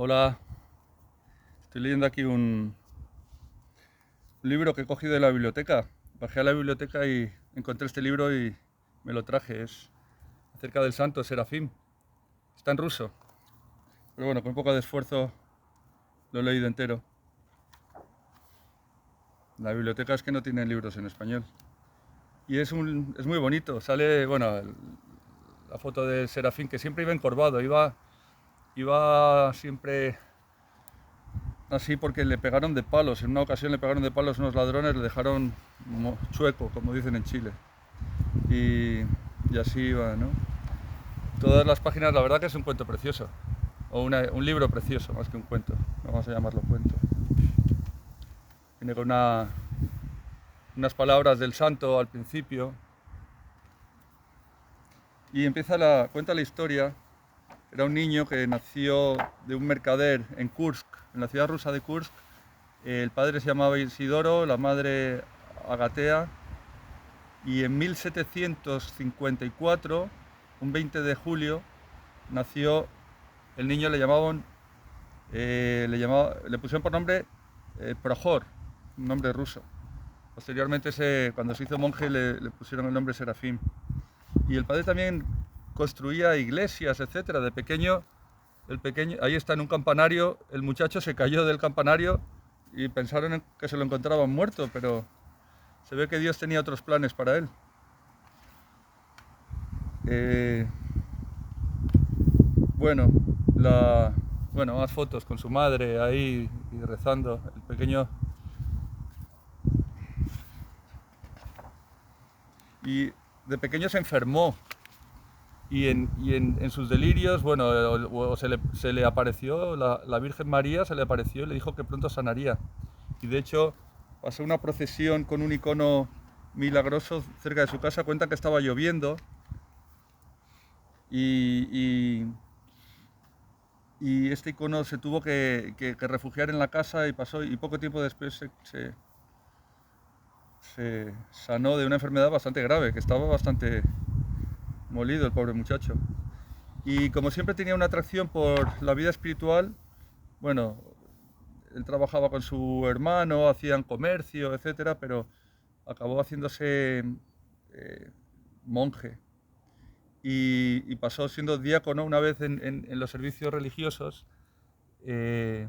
Hola, estoy leyendo aquí un libro que he cogido de la biblioteca. Bajé a la biblioteca y encontré este libro y me lo traje. Es acerca del santo Serafín. Está en ruso, pero bueno, con un poco de esfuerzo lo he leído entero. La biblioteca es que no tiene libros en español. Y es muy bonito. Sale, bueno, la foto de Serafín, que siempre iba encorvado, iba siempre así porque le pegaron de palos. En una ocasión le pegaron de palos unos ladrones, le dejaron chueco, como dicen en Chile. Y, y así iba, ¿no? Todas las páginas, la verdad que es un cuento precioso. O un libro precioso, más que un cuento. No vamos a llamarlo cuento. Viene con unas palabras del santo al principio. Y cuenta la historia. Era un niño que nació de un mercader en Kursk, en la ciudad rusa de Kursk. El padre se llamaba Isidoro, la madre Agatea. Y en 1754, un 20 de julio, nació el niño. Le pusieron por nombre Prohor, un nombre ruso. Posteriormente, cuando se hizo monje, le pusieron el nombre Serafín. Y el padre también construía iglesias, etcétera. De pequeño, ahí está en un campanario, el muchacho se cayó del campanario y pensaron que se lo encontraban muerto, pero se ve que Dios tenía otros planes para él. Eh, bueno, más fotos con su madre ahí y rezando. El pequeño. Y de pequeño se enfermó y en sus delirios, bueno, se le apareció, la Virgen María se le apareció y le dijo que pronto sanaría. Y de hecho pasó una procesión con un icono milagroso cerca de su casa. Cuenta que estaba lloviendo y, y este icono se tuvo que refugiar en la casa y poco tiempo después se sanó de una enfermedad bastante grave, que estaba bastante molido el pobre muchacho. Y como siempre tenía una atracción por la vida espiritual, bueno, él trabajaba con su hermano, hacían comercio, etcétera, pero acabó haciéndose monje y pasó siendo diácono una vez en los servicios religiosos. De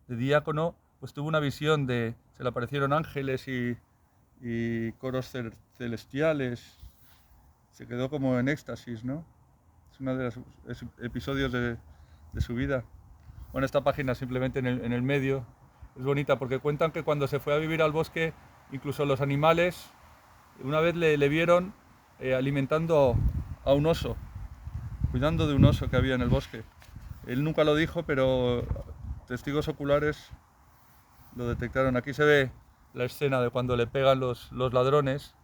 diácono, pues tuvo una visión se le aparecieron ángeles y coros celestiales. Se quedó como en éxtasis, ¿no? Es uno de los episodios de su vida. Bueno, esta página simplemente en el medio es bonita porque cuentan que cuando se fue a vivir al bosque, incluso los animales, una vez le vieron alimentando a un oso, cuidando de un oso que había en el bosque. Él nunca lo dijo, pero testigos oculares lo detectaron. Aquí se ve la escena de cuando le pegan los ladrones.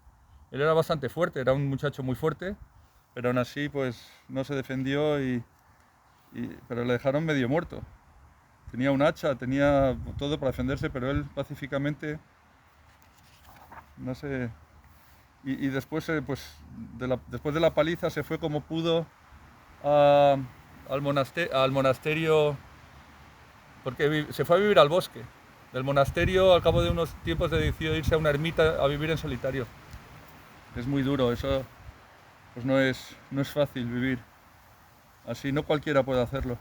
Él era bastante fuerte, era un muchacho muy fuerte, pero aún así pues no se defendió pero le dejaron medio muerto. Tenía un hacha, tenía todo para defenderse, pero él pacíficamente, no sé. Y después, pues, después de la paliza se fue como pudo a- al monasterio, porque se fue a vivir al bosque. Del monasterio, al cabo de unos tiempos, decidió irse a una ermita a vivir en solitario. Es muy duro, eso pues no es fácil vivir. Así no cualquiera puede hacerlo.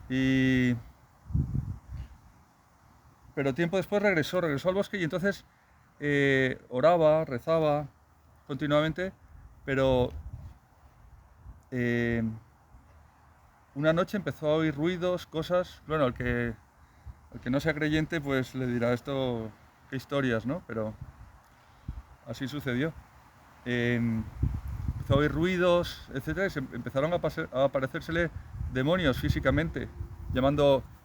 Y, pero tiempo después regresó al bosque y entonces oraba, rezaba continuamente, pero eh, una noche empezó a oír ruidos, cosas. Bueno, el que no sea creyente pues le dirá esto, qué historias, ¿no? Pero así sucedió. Eh, Empezó a oír ruidos, etcétera, y empezaron a aparecérsele demonios físicamente,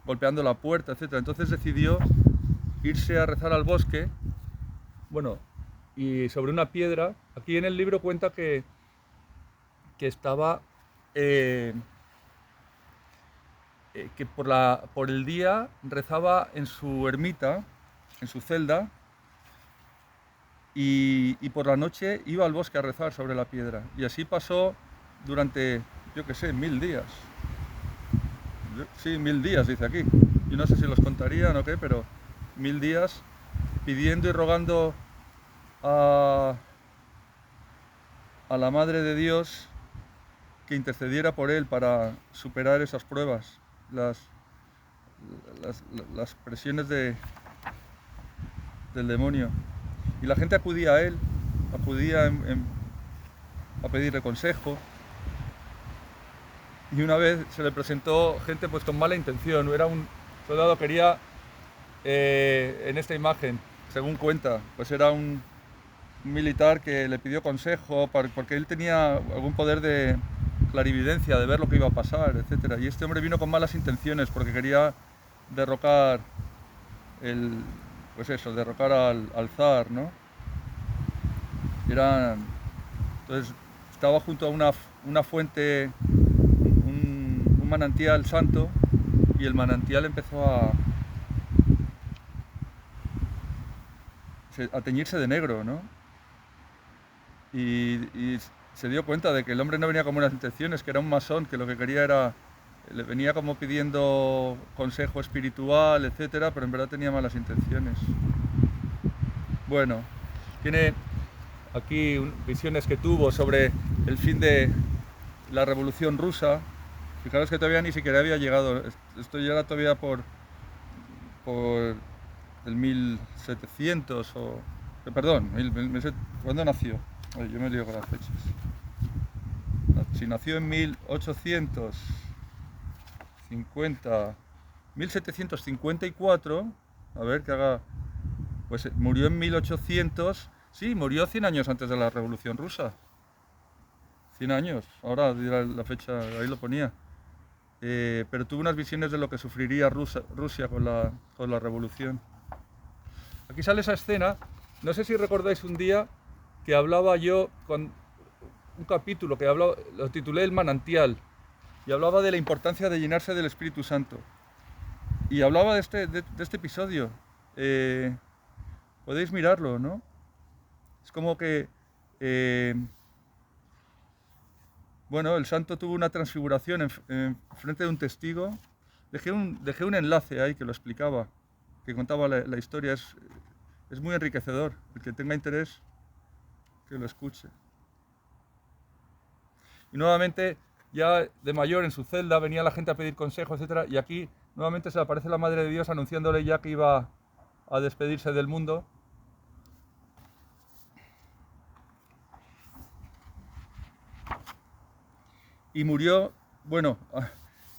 golpeando la puerta, etcétera. Entonces decidió irse a rezar al bosque, bueno, y sobre una piedra. Aquí en el libro cuenta que estaba, eh, que por el día rezaba en su ermita, en su celda, y por la noche iba al bosque a rezar sobre la piedra. Y así pasó durante, yo qué sé, 1000 días. sí, 1000 días, dice aquí. Yo no sé si los contarían o qué, pero 1000 días pidiendo y rogando a, a la Madre de Dios que intercediera por él para superar esas pruebas, las, las presiones del demonio. Y la gente acudía a él, acudía a pedirle consejo. Y una vez se le presentó gente pues con mala intención. Era un soldado, quería, en esta imagen, según cuenta, pues era un militar que le pidió consejo porque él tenía algún poder de clarividencia, de ver lo que iba a pasar, etc. Y este hombre vino con malas intenciones porque quería derrocar pues eso, derrocar al zar, ¿no? Entonces estaba junto a una fuente, un manantial santo, y el manantial empezó a teñirse de negro, ¿no? Y se dio cuenta de que el hombre no venía con buenas intenciones, que era un masón, que lo que quería era, le venía como pidiendo consejo espiritual, etcétera, pero en verdad tenía malas intenciones. Bueno, tiene aquí visiones que tuvo sobre el fin de la Revolución Rusa. Fijaros que todavía ni siquiera había llegado, esto ya era todavía por el 1700 o... Perdón, ¿cuándo nació? Ay, yo me lío con las fechas. Si nació en 1754, a ver que haga... Pues murió en 1800, sí, murió 100 años antes de la Revolución Rusa. 100 años, ahora dirá la fecha, ahí lo ponía. Pero tuvo unas visiones de lo que sufriría Rusia con la revolución. Aquí sale esa escena, no sé si recordáis un día que hablaba yo con un capítulo que hablaba, lo titulé El manantial, y hablaba de la importancia de llenarse del Espíritu Santo. Y hablaba de este episodio. Podéis mirarlo, ¿no? Es como que... bueno, el santo tuvo una transfiguración en frente de un testigo. Dejé un enlace ahí que lo explicaba, que contaba la historia. Es muy enriquecedor. El que tenga interés, que lo escuche. Y nuevamente, ya de mayor en su celda, venía la gente a pedir consejo, etc. Y aquí nuevamente se le aparece la Madre de Dios anunciándole ya que iba a despedirse del mundo. Y murió, bueno,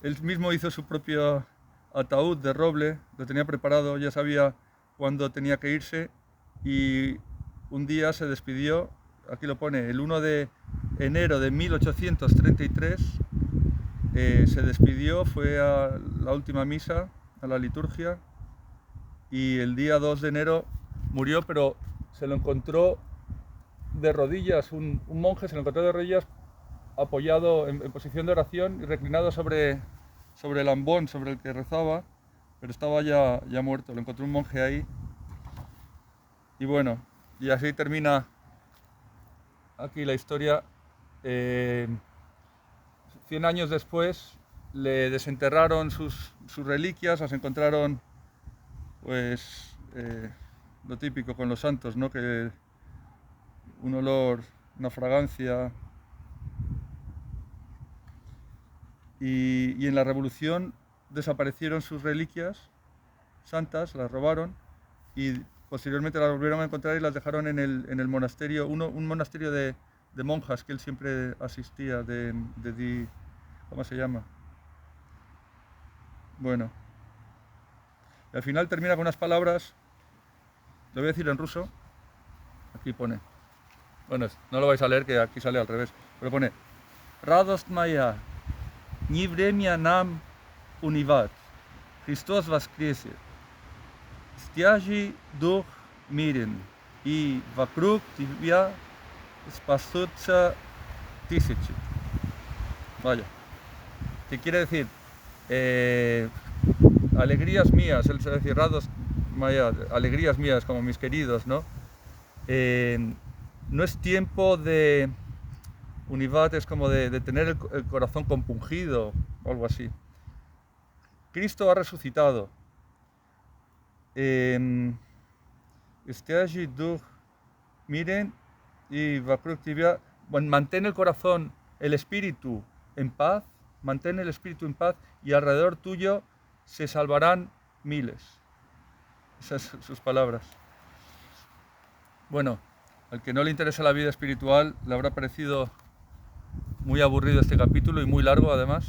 él mismo hizo su propio ataúd de roble, lo tenía preparado, ya sabía cuándo tenía que irse, y un día se despidió, aquí lo pone, el 1 de enero de 1833, se despidió, fue a la última misa, a la liturgia, y el día 2 de enero murió, pero se lo encontró de rodillas, un monje se lo encontró de rodillas, apoyado en posición de oración y reclinado sobre el ambón sobre el que rezaba, pero estaba ya muerto. Lo encontró un monje ahí. Y bueno, y así termina aquí la historia. 100 años después le desenterraron sus reliquias, las encontraron, pues, lo típico con los santos, ¿no? Que un olor, una fragancia. Y en la revolución desaparecieron sus reliquias santas, las robaron y posteriormente las volvieron a encontrar y las dejaron en el monasterio, un monasterio de monjas que él siempre asistía, ¿cómo se llama? Bueno, y al final termina con unas palabras, lo voy a decir en ruso, aquí pone, bueno, no lo vais a leer que aquí sale al revés, pero pone Radost moya, ni vremya nam univat, Христос воскресе, стяжи дух мирен, и вокруг тебя спасутся тысячи. Vaya, ¿qué quiere decir? Alegrías mías, el decir Rados Maya, alegrías mías como mis queridos, ¿no? No es tiempo de univat, es como de tener el corazón compungido o algo así. Cristo ha resucitado. Miren y mantén el corazón, el espíritu en paz, mantén el espíritu en paz y alrededor tuyo se salvarán miles. Esas son sus palabras. Bueno, al que no le interesa la vida espiritual le habrá parecido muy aburrido este capítulo y muy largo además,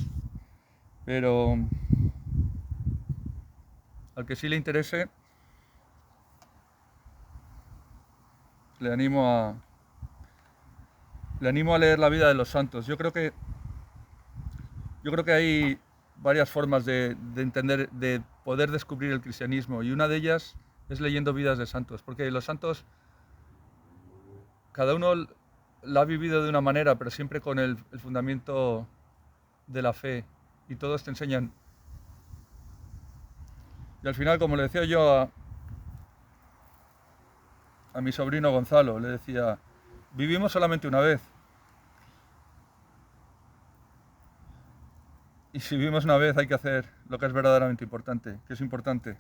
pero al que sí le interese, le animo a leer la vida de los santos. Yo creo que hay varias formas de entender, de poder descubrir el cristianismo, y una de ellas es leyendo vidas de santos, porque los santos, cada uno la ha vivido de una manera, pero siempre con el fundamento de la fe, y todos te enseñan. Y al final, como le decía yo a mi sobrino Gonzalo, le decía, vivimos solamente una vez. Y si vivimos una vez hay que hacer lo que es verdaderamente importante. ¿Qué es importante?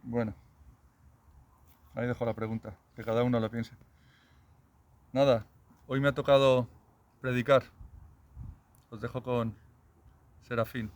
Bueno, ahí dejo la pregunta, que cada uno lo piense. Nada, hoy me ha tocado predicar. Os dejo con Serafín.